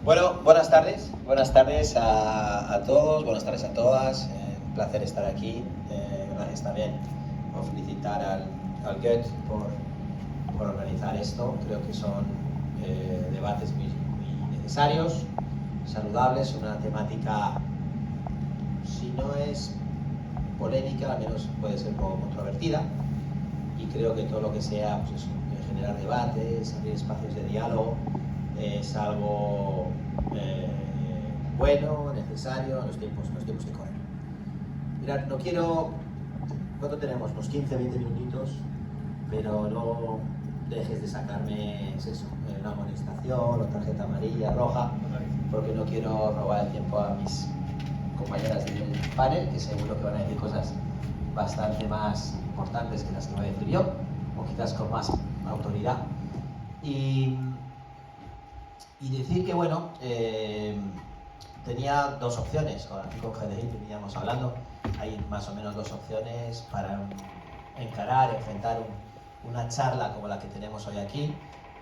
Bueno, buenas tardes a todos, buenas tardes a todas. Un placer estar aquí. Gracias también por felicitar al Goethe por organizar esto. Creo que son debates muy necesarios, saludables, una temática, si no es polémica, al menos puede ser un poco controvertida. Y creo que todo lo que sea pues eso, generar debates, abrir espacios de diálogo, es algo bueno, necesario en los tiempos que corren. Mirad, no quiero... ¿Cuánto tenemos? Unos 15, 20 minutitos, pero no dejes de sacarme eso, una amonestación o tarjeta amarilla, roja, porque no quiero robar el tiempo a mis compañeras del panel, que seguro que van a decir cosas bastante más importantes que las que voy a decir yo, o quizás con más autoridad. Y decir que, bueno, tenía dos opciones, aquí con GDI veníamos hablando, hay más o menos dos opciones para enfrentar una charla como la que tenemos hoy aquí.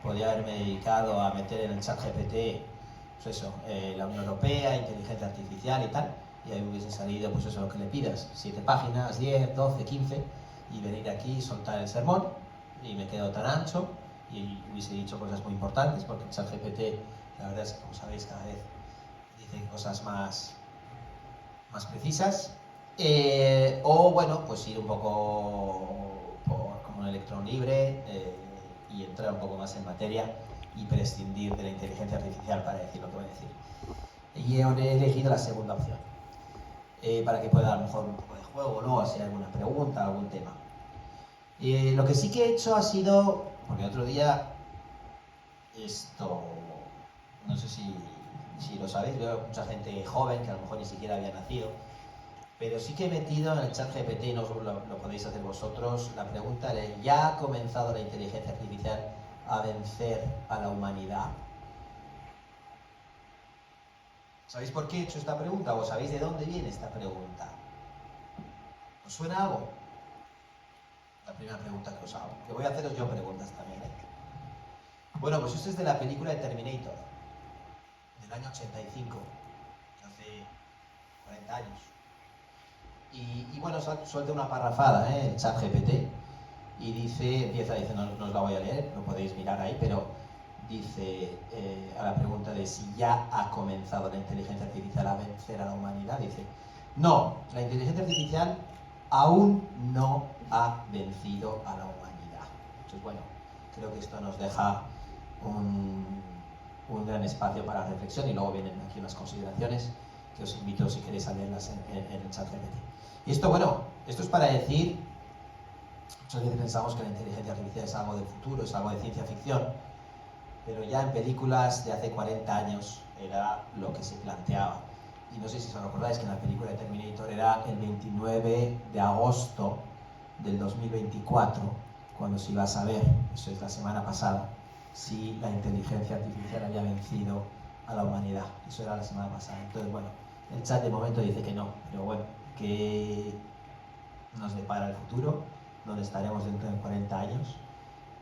Podría haberme dedicado a meter en el chat GPT, pues eso, la Unión Europea, inteligencia artificial y tal, y ahí hubiese salido, pues eso, lo que le pidas, 7 páginas, 10, 12, 15, y venir aquí y soltar el sermón, y me quedo tan ancho, y hubiese dicho cosas muy importantes, porque el ChatGPT, la verdad es que, como sabéis, cada vez dice cosas más precisas. O, bueno, pues ir un poco como un electrón libre y entrar un poco más en materia y prescindir de la inteligencia artificial para decir lo que voy a decir. Y he elegido la segunda opción, para que pueda dar a lo mejor un poco de juego, ¿no? Si hay alguna pregunta, algún tema. Lo que sí que he hecho ha sido, porque otro día, esto, no sé si lo sabéis, veo mucha gente joven que a lo mejor ni siquiera había nacido, pero sí que he metido en el chat GPT, y no lo podéis hacer vosotros, la pregunta de ¿ya ha comenzado la inteligencia artificial a vencer a la humanidad? ¿Sabéis por qué he hecho esta pregunta? ¿O sabéis de dónde viene esta pregunta? ¿Os suena algo? La primera pregunta que os hago. Que voy a haceros yo preguntas también, ¿eh? Bueno, pues esto es de la película de Terminator, del año 85, hace 40 años. Y bueno, suelta una parrafada, el chat GPT, y empieza diciendo, no os la voy a leer, lo podéis mirar ahí, pero dice a la pregunta de si ya ha comenzado la inteligencia artificial a vencer a la humanidad, dice, no, la inteligencia artificial aún no ha vencido a la humanidad. Entonces, bueno, creo que esto nos deja un gran espacio para reflexión, y luego vienen aquí unas consideraciones que os invito, si queréis, a leerlas en el chat GPT. Y esto, bueno, esto es para decir, muchas veces pensamos que la inteligencia artificial es algo del futuro, es algo de ciencia ficción, pero ya en películas de hace 40 años era lo que se planteaba. Y no sé si os recordáis que en la película de Terminator era el 29 de agosto del 2024, cuando se iba a saber, eso es la semana pasada, si la inteligencia artificial había vencido a la humanidad. Eso era la semana pasada. Entonces, bueno, el chat de momento dice que no, pero bueno, que nos depara el futuro, donde estaremos dentro de 40 años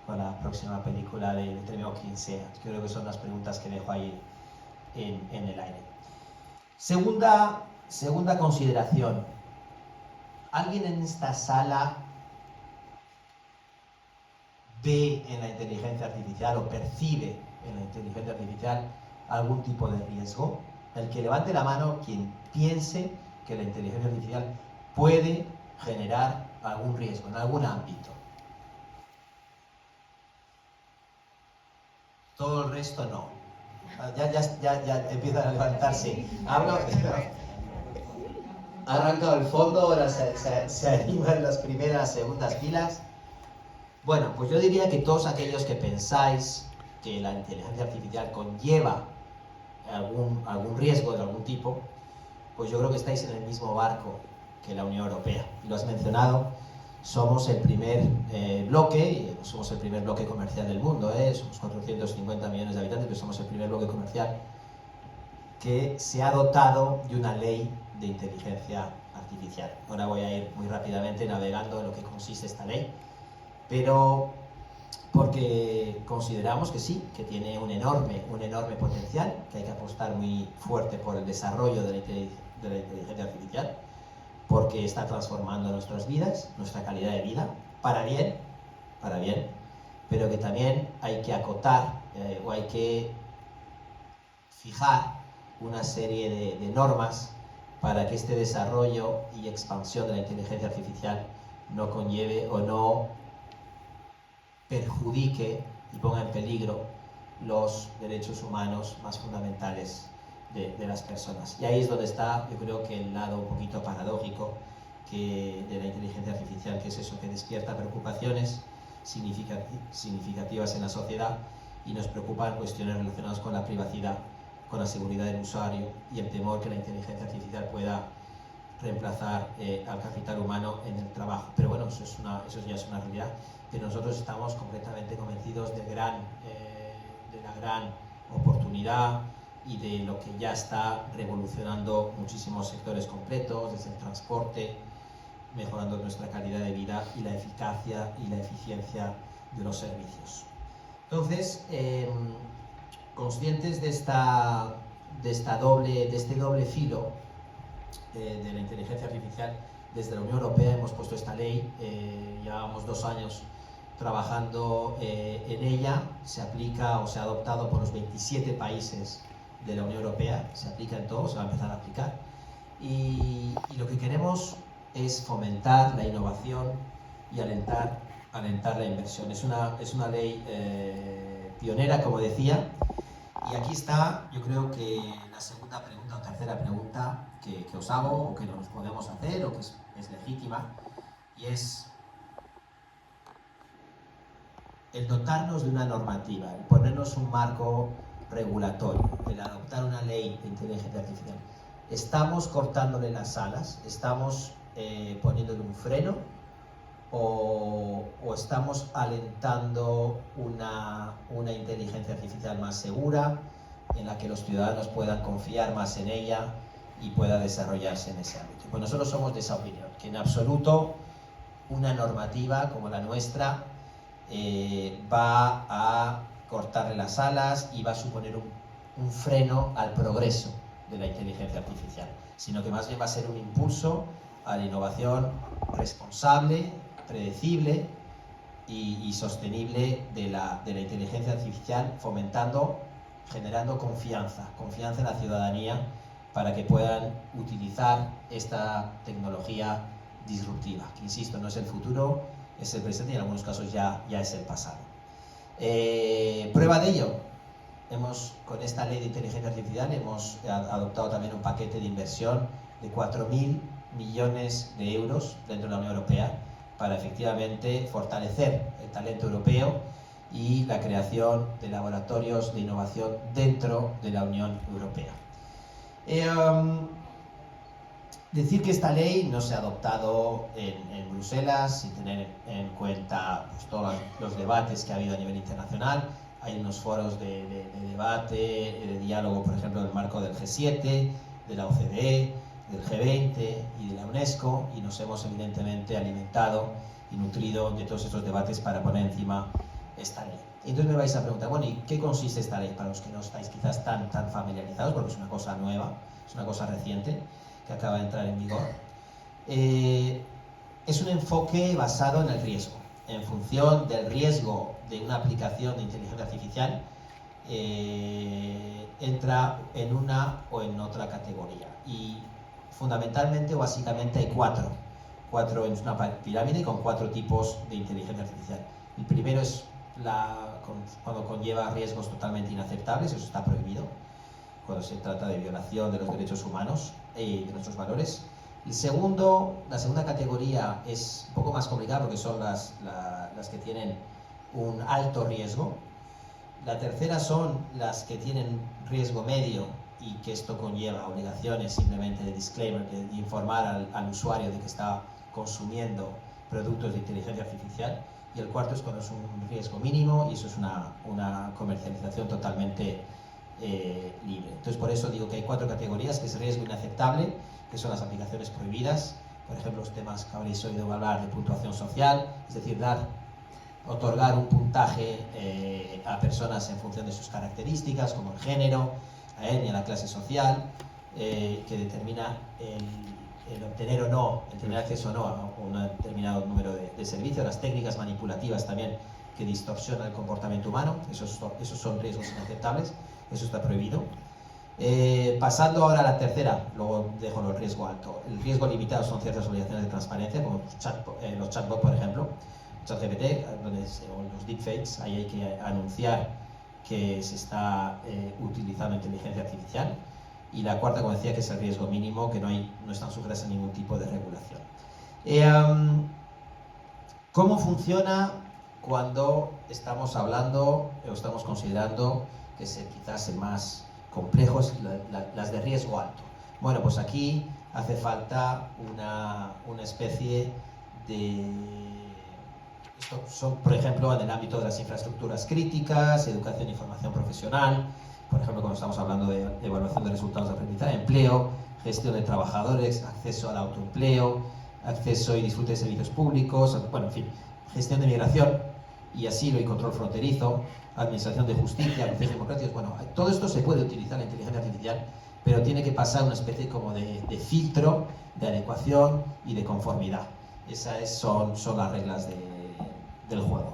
con la próxima película de Terminator, quien sea. Creo que son las preguntas que dejo ahí en el aire. Segunda consideración. ¿Alguien en esta sala ve en la inteligencia artificial o percibe en la inteligencia artificial algún tipo de riesgo? El que levante la mano quien piense que la inteligencia artificial puede generar algún riesgo en algún ámbito. Todo el resto no. Ya empiezan a levantarse. Hablo. Ha arrancado el fondo, ahora se animan las primeras, segundas filas. Bueno, pues yo diría que todos aquellos que pensáis que la inteligencia artificial conlleva algún riesgo de algún tipo, pues yo creo que estáis en el mismo barco que la Unión Europea. Y lo has mencionado, somos el primer somos el primer bloque comercial del mundo, somos 450 millones de habitantes, pero somos el primer bloque comercial que se ha dotado de una ley de inteligencia artificial. Ahora voy a ir muy rápidamente navegando en lo que consiste esta ley, pero porque consideramos que sí, que tiene un enorme potencial, que hay que apostar muy fuerte por el desarrollo de la inteligencia artificial, porque está transformando nuestras vidas, nuestra calidad de vida, para bien, pero que también hay que acotar o hay que fijar una serie de normas para que este desarrollo y expansión de la inteligencia artificial no conlleve o no perjudique y ponga en peligro los derechos humanos más fundamentales de las personas. Y ahí es donde está, yo creo que el lado un poquito paradójico de la inteligencia artificial, que es eso, que despierta preocupaciones significativas en la sociedad y nos preocupan cuestiones relacionadas con la privacidad, con la seguridad del usuario y el temor que la inteligencia artificial pueda reemplazar al capital humano en el trabajo. Pero bueno, eso ya es una realidad, pero nosotros estamos completamente convencidos de la gran oportunidad y de lo que ya está revolucionando muchísimos sectores completos, desde el transporte, mejorando nuestra calidad de vida y la eficacia y la eficiencia de los servicios. Entonces, conscientes de este doble filo de la inteligencia artificial, desde la Unión Europea hemos puesto esta ley, llevábamos 2 años trabajando en ella, se aplica o se ha adoptado por los 27 países de la Unión Europea, se aplica en todo, se va a empezar a aplicar, y lo que queremos es fomentar la innovación y alentar la inversión. Es una ley pionera, como decía, y aquí está, yo creo que la segunda pregunta o tercera pregunta que os hago, o que nos podemos hacer, o que es legítima, y es el dotarnos de una normativa, el ponernos un marco regulatorio, el adoptar una ley de inteligencia artificial. ¿Estamos cortándole las alas? ¿Estamos poniéndole un freno? ¿O estamos alentando una inteligencia artificial más segura, en la que los ciudadanos puedan confiar más en ella y pueda desarrollarse en ese ámbito? Pues nosotros somos de esa opinión, que en absoluto una normativa como la nuestra va a cortarle las alas y va a suponer un freno al progreso de la inteligencia artificial, sino que más bien va a ser un impulso a la innovación responsable, predecible y sostenible de la inteligencia artificial, generando confianza en la ciudadanía para que puedan utilizar esta tecnología disruptiva, que insisto, no es el futuro, es el presente y en algunos casos ya es el pasado. Prueba de ello, con esta ley de inteligencia artificial hemos adoptado también un paquete de inversión de 4.000 millones de euros dentro de la Unión Europea para efectivamente fortalecer el talento europeo y la creación de laboratorios de innovación dentro de la Unión Europea. Decir que esta ley no se ha adoptado en Bruselas sin tener en cuenta pues, todos los debates que ha habido a nivel internacional. Hay unos foros de debate, de diálogo, por ejemplo, en el marco del G7, de la OCDE, del G20 y de la UNESCO, y nos hemos evidentemente alimentado y nutrido de todos estos debates para poner encima esta ley. Y entonces me vais a preguntar, bueno, ¿y qué consiste esta ley? Para los que no estáis quizás tan familiarizados, porque es una cosa nueva, es una cosa reciente, que acaba de entrar en vigor. Es un enfoque basado en el riesgo. En función del riesgo de una aplicación de inteligencia artificial, entra en una o en otra categoría. Y fundamentalmente o básicamente hay cuatro en una pirámide con 4 tipos de inteligencia artificial. El primero es cuando conlleva riesgos totalmente inaceptables, eso está prohibido, cuando se trata de violación de los derechos humanos y de nuestros valores. La segunda categoría es un poco más complicada porque son las que tienen un alto riesgo. La tercera son las que tienen riesgo medio y que esto conlleva obligaciones simplemente de disclaimer, de informar al usuario de que está consumiendo productos de inteligencia artificial. Y el cuarto es cuando es un riesgo mínimo y eso es una comercialización totalmente libre. Entonces por eso digo que hay 4 categorías, que es riesgo inaceptable, que son las aplicaciones prohibidas, por ejemplo los temas que habréis oído hablar de puntuación social, es decir, dar otorgar un puntaje a personas en función de sus características, como el género, la etnia, la clase social, que determina el obtener o no, el tener acceso o no a un determinado número de servicios, las técnicas manipulativas también que distorsionan el comportamiento humano, esos son riesgos inaceptables, eso está prohibido. Pasando ahora a la tercera, luego dejo el riesgo alto. El riesgo limitado son ciertas obligaciones de transparencia, como los chatbots, por ejemplo, ChatGPT, o los deepfakes, ahí hay que anunciar que se está utilizando inteligencia artificial. Y la cuarta, como decía, que es el riesgo mínimo, que no están sujetas a ningún tipo de regulación. ¿Cómo funciona cuando estamos hablando o estamos considerando que es quizás el más complejo, es las de riesgo alto? Bueno, pues aquí hace falta una especie de... Esto son, por ejemplo, en el ámbito de las infraestructuras críticas, educación y formación profesional, por ejemplo, cuando estamos hablando de evaluación de resultados de aprendizaje, empleo, gestión de trabajadores, acceso al autoempleo, acceso y disfrute de servicios públicos, bueno, en fin, gestión de migración y asilo y control fronterizo, administración de justicia, procesos democráticos, bueno, todo esto se puede utilizar la inteligencia artificial, pero tiene que pasar una especie como de filtro, de adecuación y de conformidad. Esas son las reglas del juego.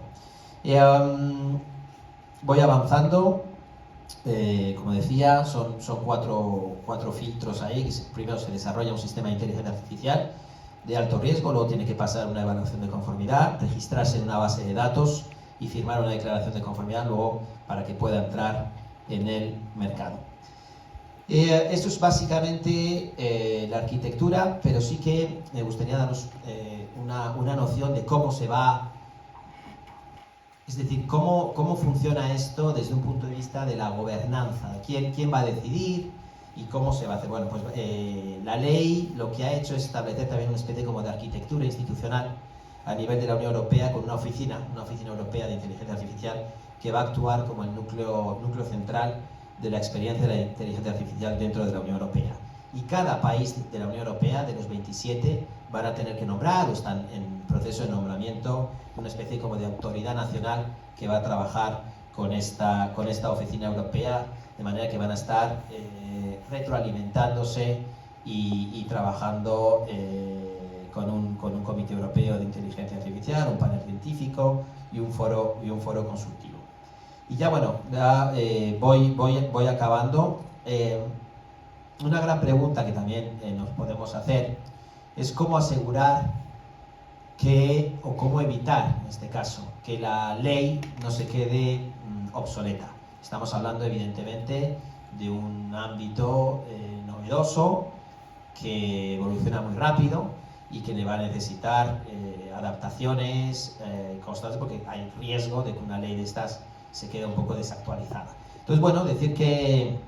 Voy avanzando. Como decía, son cuatro filtros ahí. Primero se desarrolla un sistema de inteligencia artificial de alto riesgo, luego tiene que pasar una evaluación de conformidad, registrarse en una base de datos y firmar una declaración de conformidad luego para que pueda entrar en el mercado. Esto es básicamente la arquitectura, pero sí que me gustaría daros una noción de cómo se va. Es decir, ¿cómo funciona esto desde un punto de vista de la gobernanza? ¿Quién va a decidir y cómo se va a hacer? Bueno, pues la ley lo que ha hecho es establecer también una especie como de arquitectura institucional a nivel de la Unión Europea con una oficina europea de inteligencia artificial que va a actuar como el núcleo central de la experiencia de la inteligencia artificial dentro de la Unión Europea. Y cada país de la Unión Europea, de los 27, van a tener que nombrar o están en proceso de nombramiento una especie como de autoridad nacional que va a trabajar con esta oficina europea, de manera que van a estar retroalimentándose y trabajando con un comité europeo de inteligencia artificial, un panel científico y un foro consultivo. Y ya bueno, voy acabando. Una gran pregunta que también nos podemos hacer es cómo asegurar o cómo evitar, en este caso, que la ley no se quede obsoleta. Estamos hablando, evidentemente, de un ámbito novedoso que evoluciona muy rápido y que le va a necesitar adaptaciones constantes, porque hay riesgo de que una ley de estas se quede un poco desactualizada. Entonces, bueno, decir que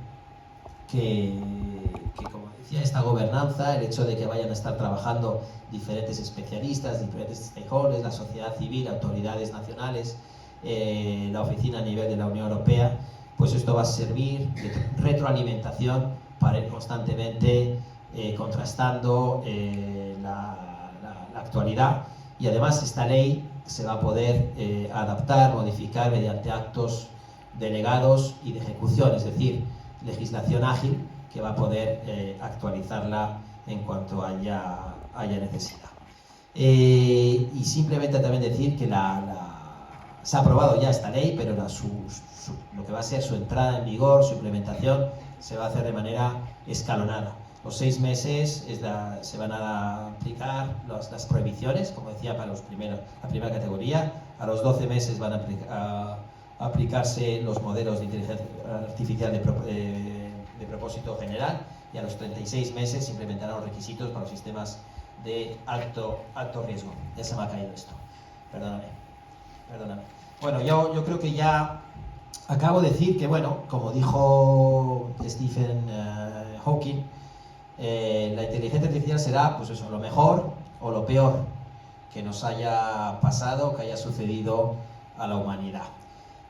como decía, esta gobernanza, el hecho de que vayan a estar trabajando diferentes especialistas, diferentes stakeholders, la sociedad civil, autoridades nacionales, la oficina a nivel de la Unión Europea, pues esto va a servir de retroalimentación para ir constantemente contrastando la actualidad, y además esta ley se va a poder adaptar, modificar mediante actos delegados y de ejecución, es decir, legislación ágil que va a poder actualizarla en cuanto haya necesidad. Y simplemente también decir que se ha aprobado ya esta ley, pero lo que va a ser su entrada en vigor, su implementación, se va a hacer de manera escalonada. Los 6 meses se van a aplicar las prohibiciones, como decía, para la primera categoría. A los 12 meses van a aplicarse los modelos de inteligencia artificial de propósito general, y a los 36 meses se implementarán los requisitos para los sistemas de alto riesgo. Ya se me ha caído esto, perdóname. Bueno, yo creo que ya acabo de decir que, bueno, como dijo Stephen Hawking, la inteligencia artificial será, pues eso, lo mejor o lo peor que nos haya pasado, que haya sucedido a la humanidad.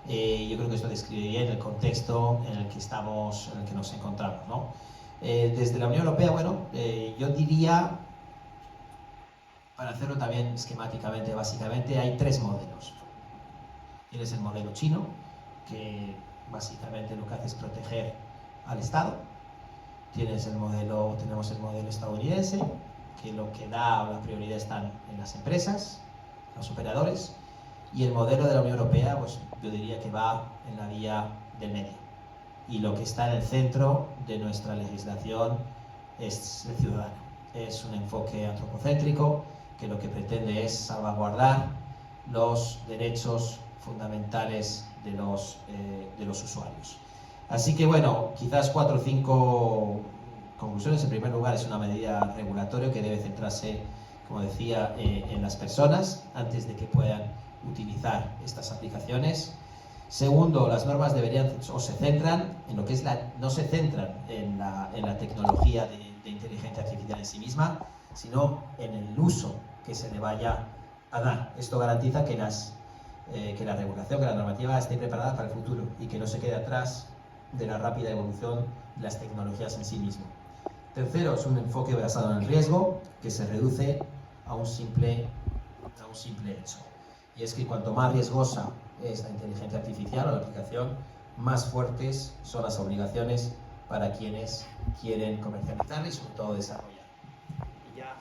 Yo creo que esto describe bien el contexto en el que nos encontramos, ¿no? Desde la Unión Europea, bueno, yo diría, para hacerlo también esquemáticamente, básicamente hay 3 modelos. Tienes el modelo chino, que básicamente lo que hace es proteger al Estado. Tenemos el modelo estadounidense, que lo que da la prioridad están en las empresas, los operadores, y el modelo de la Unión Europea, pues yo diría que va en la vía del medio. Y lo que está en el centro de nuestra legislación es el ciudadano. Es un enfoque antropocéntrico que lo que pretende es salvaguardar los derechos fundamentales de los usuarios. Así que bueno, quizás 4 o 5 conclusiones. En primer lugar, es una medida regulatoria que debe centrarse, como decía, en las personas antes de que puedan utilizar estas aplicaciones. Segundo, las normas deberían o se centran en lo que es no se centran en la tecnología de inteligencia artificial en sí misma, sino en el uso que se le vaya a dar. Esto garantiza que la regulación, que la normativa esté preparada para el futuro y que no se quede atrás de la rápida evolución de las tecnologías en sí mismo. Tercero, es un enfoque basado en el riesgo que se reduce a un simple hecho. Y es que cuanto más riesgosa es la inteligencia artificial o la aplicación, más fuertes son las obligaciones para quienes quieren comercializarla y sobre todo desarrollar. Y ya,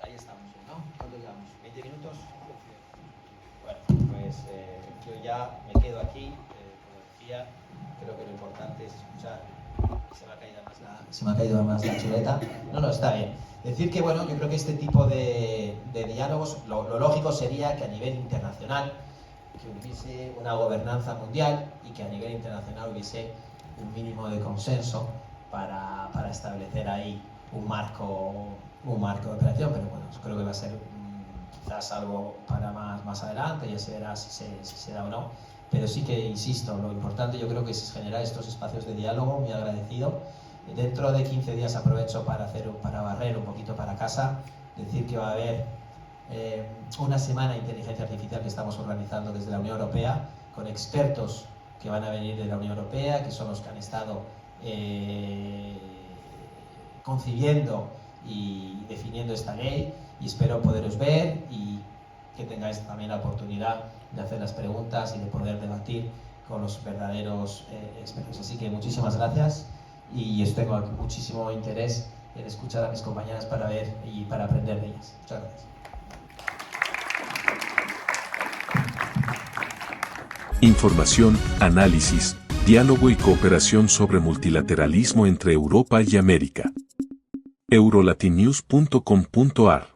ahí estamos, ¿no? ¿Cuánto llevamos? ¿20 minutos? Bueno, pues yo ya me quedo aquí, como decía, creo que lo importante es escuchar. Se me ha caído más la chuleta. No, está bien. Decir que, bueno, yo creo que este tipo de diálogos, lo lógico sería que a nivel internacional, que hubiese una gobernanza mundial y que a nivel internacional hubiese un mínimo de consenso para establecer ahí un marco de operación, pero bueno, yo creo que va a ser quizás algo para más adelante, ya se verá si se da o no, pero sí que, insisto, lo importante yo creo que es generar estos espacios de diálogo, muy agradecido. Dentro de 15 días aprovecho para barrer un poquito para casa, decir que va a haber una semana de inteligencia artificial que estamos organizando desde la Unión Europea, con expertos que van a venir de la Unión Europea, que son los que han estado concibiendo y definiendo esta ley, y espero poderos ver y que tengáis también la oportunidad de hacer las preguntas y de poder debatir con los verdaderos expertos. Así que muchísimas gracias y tengo muchísimo interés en escuchar a mis compañeras para ver y para aprender de ellas. Muchas gracias. Información, análisis, diálogo y cooperación sobre multilateralismo entre Europa y América. eurolatinews.com.ar